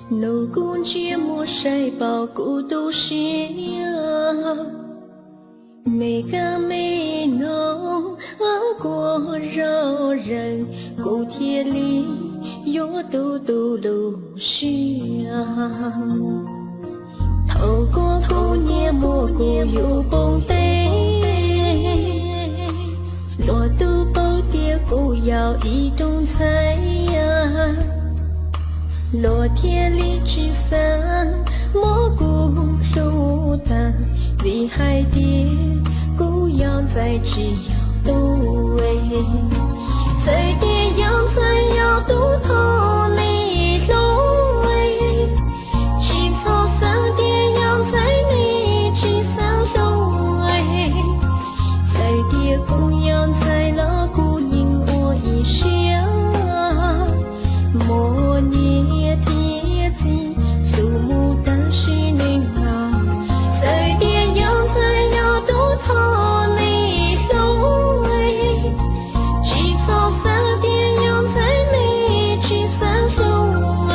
奴工节目谁报孤独心没干没浓过绕人古铁里有嘟嘟噜须透过古年蘑菇有蹦呆落都包碟古谣一动菜呀落田里吃散蘑菇卤蛋为海底古样在只要都喂在地样在要都头里路喂吃草三地样在你吃三路喂在地古样在了古影我一生莫捏贴近树木的是你在地样在要都头里路喂吃草三地样在你吃三路喂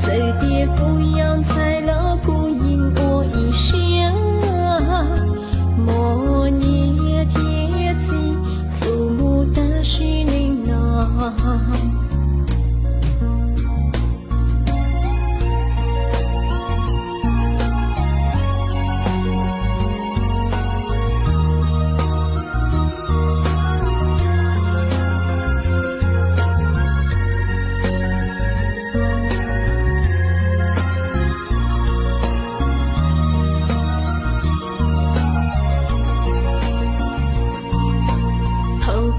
在地古样在了古影我一生莫捏贴近树木的是你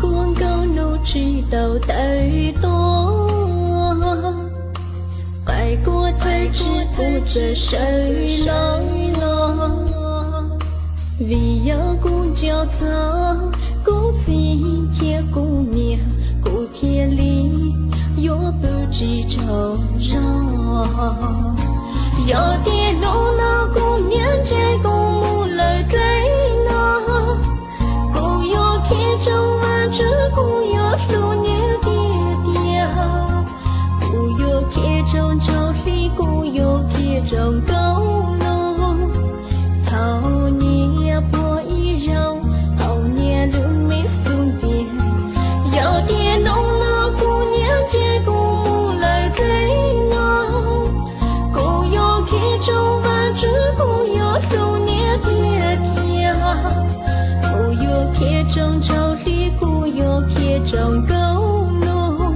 光高怒知道太多爱过太知不在谁了为要公交走古今天姑娘古天里又不知愁绕要跌落了姑娘在公母了给了古有天中这古有路年爹爹古有铁中朝里古有铁中高路桃年破一绕后年路没送爹要爹弄了姑娘接古母来给了古有铁中万只古有路年爹爹古有铁中朝里古有铁中高路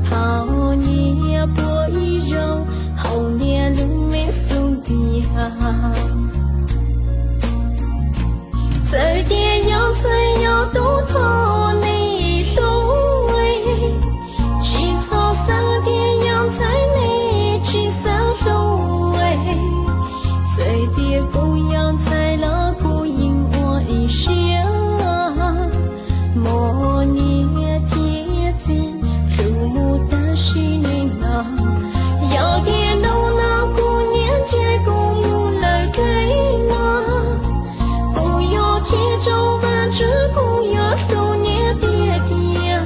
桃年破一绕后年路没送爹在爹要才要都头里路喂吃草三爹要在你吃三路喂在爹古样在了古影我一生莫捏贴近树木的是你要爹弄了姑娘接古母来给了古有铁中万只古有路年爹爹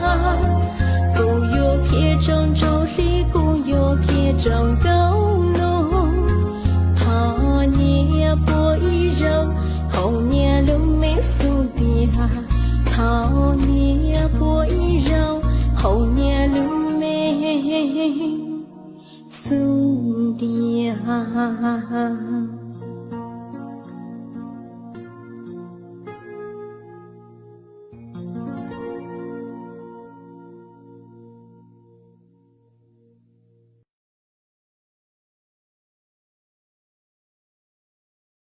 古有铁中朝里古有铁中高路桃年破一绕后年路没送爹桃年破一绕后年路没送爹